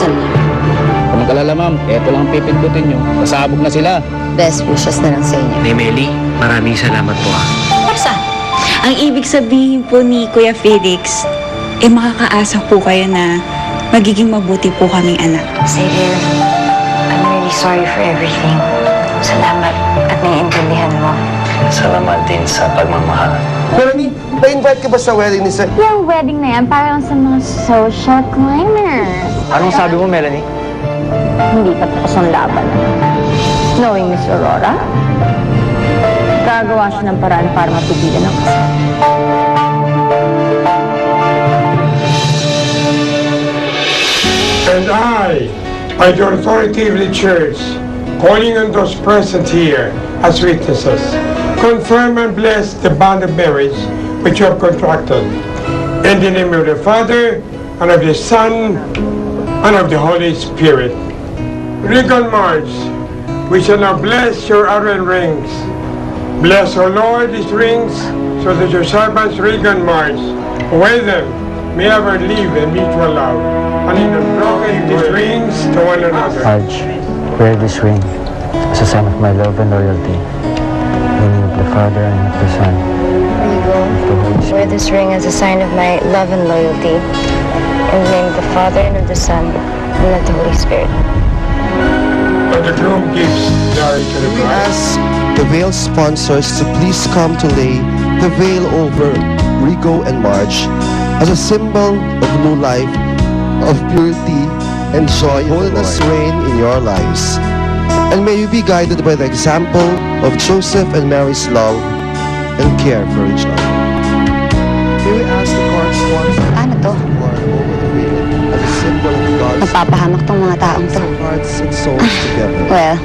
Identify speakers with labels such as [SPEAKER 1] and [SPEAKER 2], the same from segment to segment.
[SPEAKER 1] kasal niyo.
[SPEAKER 2] Kung mag-alala ma'am, eto lang ang pipindutin nyo. Sasabog na sila.
[SPEAKER 1] Best wishes na lang sa inyo.
[SPEAKER 3] Meli, maraming salamat po
[SPEAKER 1] Para saan?
[SPEAKER 4] Ang ibig sabihin po ni Kuya Felix, makakaasa po kayo na magiging mabuti po kaming anak.
[SPEAKER 5] Say dear, I'm really sorry for everything. Salamat at naiintindihan mo.
[SPEAKER 3] Salamat din sa pagmamahal.
[SPEAKER 6] Melanie, pa-invite ka ba sa wedding ni Sir?
[SPEAKER 7] Yung wedding na yan, parang sa mga social climbers.
[SPEAKER 3] Anong sabi mo, Melanie?
[SPEAKER 7] Hindi pa tapos ang laban. Knowing Miss Aurora, gagawa siya ng paraan para mapigilan ang kasal.
[SPEAKER 8] And I, the authority of the church, calling on those present here as witnesses, confirm and bless the bond of marriage which you have contracted. In the name of the Father, and of the Son, and of the Holy Spirit. Regal March, we shall now bless your iron rings. Bless, O Lord, these rings, so that your servants, Regan March, wear them, may ever live in mutual love, and in unbroken these rings to one another.
[SPEAKER 9] Marge, wear this ring as a sign of my love and loyalty. In the name of the Father and of the Son.
[SPEAKER 5] Wear this ring as a sign of my love and loyalty. In the name of the Father and of the Son and of the Holy Spirit.
[SPEAKER 8] But the groom gives glory to the
[SPEAKER 6] We
[SPEAKER 8] bride.
[SPEAKER 6] ask the veil sponsors to please come to lay the veil over Rigo and Marge as a symbol of new life, of purity and joy. Holiness reign in your lives. And may you be guided by the example of Joseph and Mary's love and care for each other. May we ask the court sponsors
[SPEAKER 1] Ano to?
[SPEAKER 6] to pour over the veil as a symbol of God's
[SPEAKER 1] Magpapahamak tong mga taong to.
[SPEAKER 6] hearts and souls together.
[SPEAKER 1] Well,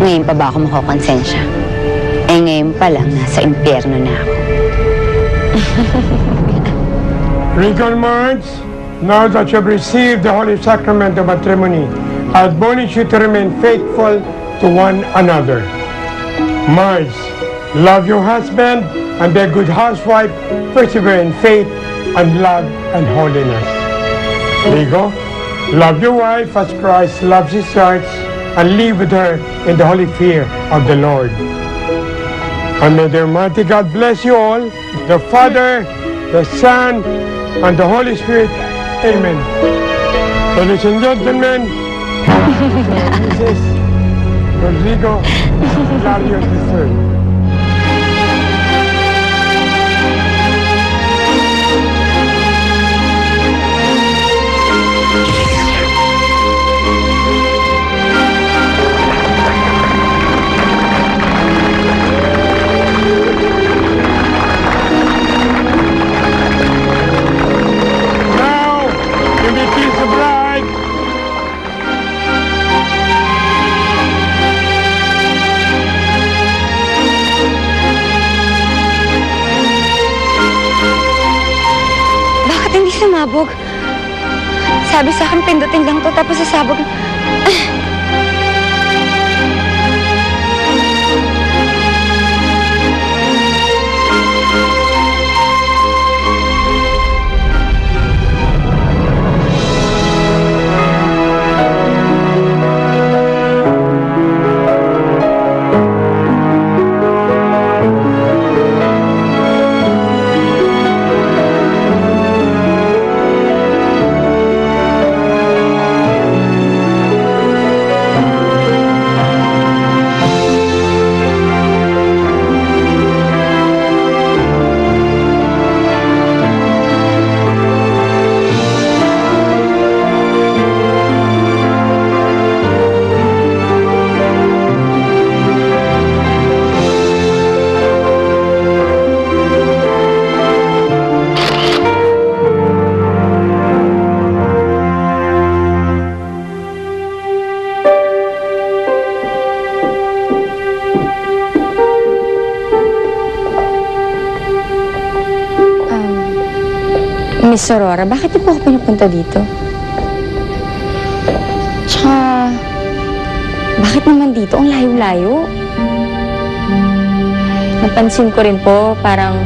[SPEAKER 1] ngayon pa ba ako makakonsensya? Ngayon pa lang, nasa impyerno na ako.
[SPEAKER 8] Regan March, now that you have received the holy sacrament of matrimony, I admonish you to remain faithful to one another. Marge, love your husband and be a good housewife, persevere in faith and love and holiness. Rigo, love your wife as Christ loves his church and live with her in the holy fear of the Lord. And may the Almighty God bless you all, the Father, the Son, and the Holy Spirit. Amen. Ladies and gentlemen, Mrs. Rodrigo Hilario III. Now, you may kiss the bride.
[SPEAKER 1] Bakit hindi sumabog? Sabi sa akin, pindutin lang to, tapos sasabog. Miss Aurora, bakit po ako pinupunta dito? Tsaka, bakit naman dito? Ang layo-layo. Napansin ko rin po, parang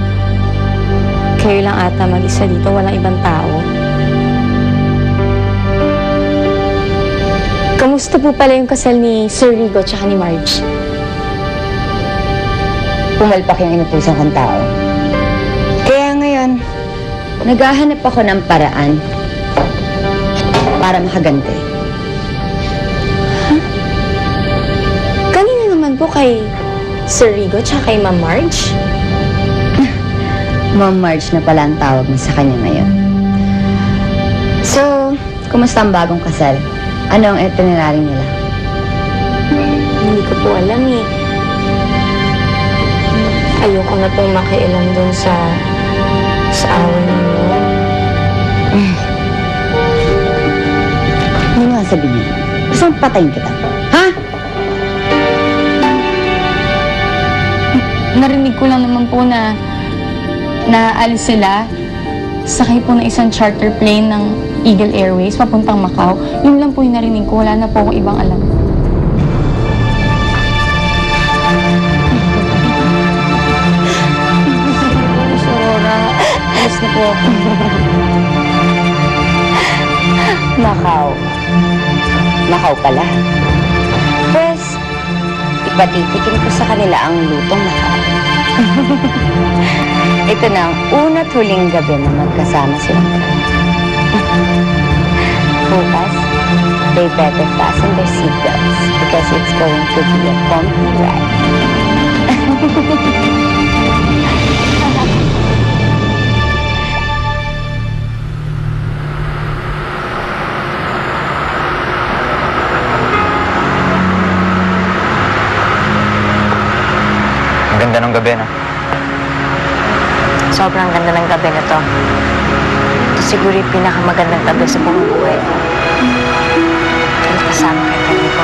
[SPEAKER 1] kayo lang ata mag-isa dito, walang ibang tao. Kamusta po pala yung kasal ni Sir Rigo tsaka ni Marge?
[SPEAKER 7] Pumalpak yung inutusan kong tao. Kaya ngayon, naghahanap ako ng paraan para makaganti.
[SPEAKER 1] Kanina naman po kay Sir Rigo tsaka kay Ma'am Marge?
[SPEAKER 7] Ma'am Marge na pala ang tawag mo sa kanya ngayon. So, kumusta ang bagong kasal? Ano ang itinerary nila?
[SPEAKER 1] Hindi ko po alam eh. Ayoko na pong makialam dun sa away ninyo.
[SPEAKER 7] Ano nga sabihin? Gusto mong patayin kita? Ha?
[SPEAKER 4] Narinig ko lang naman po na naalis sila. Sakay po ng isang charter plane ng Eagle Airways papuntang Macau. Yun lang po yung narinig ko. Wala na po akong ibang alam.
[SPEAKER 1] Aurora, alis na po ako.
[SPEAKER 7] Macau. Macau pala. Pues, ipatitikin ko sa kanila ang lutong Macau. Ito na ang una't huling gabi na magkasama silang dalawa. Bukas, they better fasten their seatbelts because it's going to be a bumpy ride.
[SPEAKER 3] Ang ganda ng gabi, no?
[SPEAKER 5] Sobrang ganda ng gabi na to. Ito siguro yung pinakamagandang gabi sa buong buhay ko. Dahil kasama kita, Rico.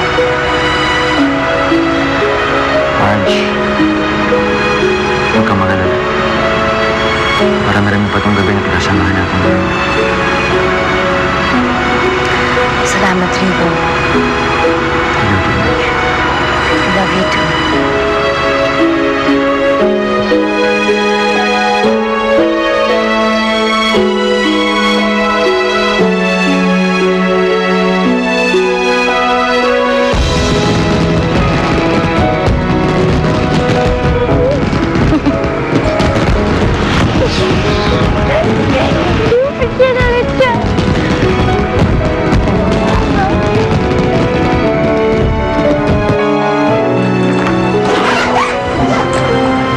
[SPEAKER 3] Marge, huwag kang mag-alala. Marami-rami pa tong gabi na pinagsamahan natin.
[SPEAKER 5] Salamat, Rico.
[SPEAKER 3] I love you, Marge.
[SPEAKER 5] I love you too.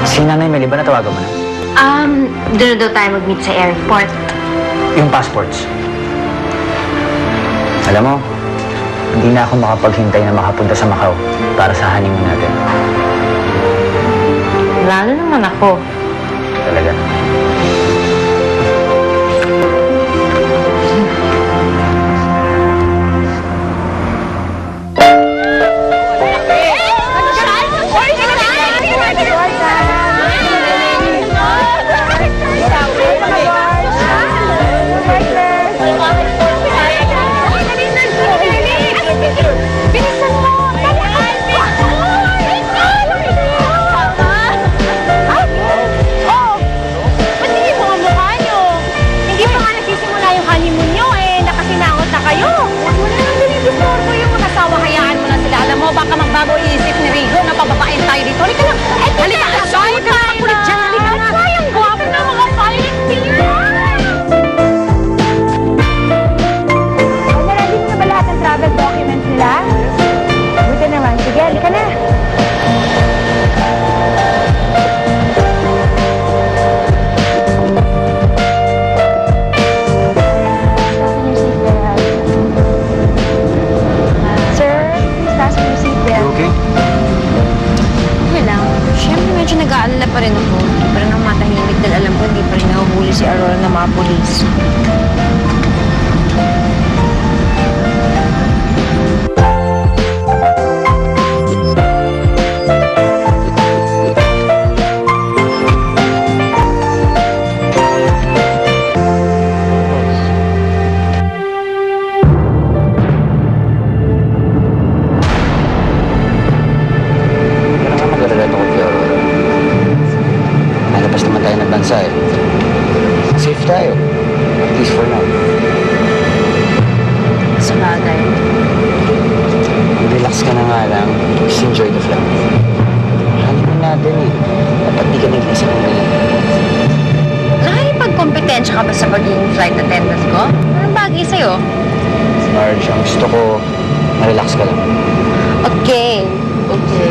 [SPEAKER 3] Si Nanay Meli ba natawagan mo na?
[SPEAKER 5] Doon daw tayo mag-meet sa airport.
[SPEAKER 3] Yung passports. Alam mo, hindi na ako makapaghintay na makapunta sa Macau para sa honeymoon natin.
[SPEAKER 5] Lalo naman ako.
[SPEAKER 3] Talaga.
[SPEAKER 1] Baka magbago isip ni Rigo na pababain tayo dito. Halika na! Halika na! Halika na! Kulit dyan! Halika na! Sayang guwapo na mga Palestine!
[SPEAKER 7] Ready mo na ba lahat ng travel documents nila? Buti naman. Sige, halika na.
[SPEAKER 5] Nag-aalala pa rin ako. Hindi pa rin ako matahimik dahil alam ko hindi pa rin nahuhuli si Aurora ng mga polis.
[SPEAKER 3] Safe tayo. At least for now.
[SPEAKER 5] Sabagay. Nakokonsensya ka ba sa pagiging flight attendant ko? Anong bagay sa'yo?
[SPEAKER 3] Marge, ang gusto ko, ma-relax ka lang.
[SPEAKER 5] Okay. Okay.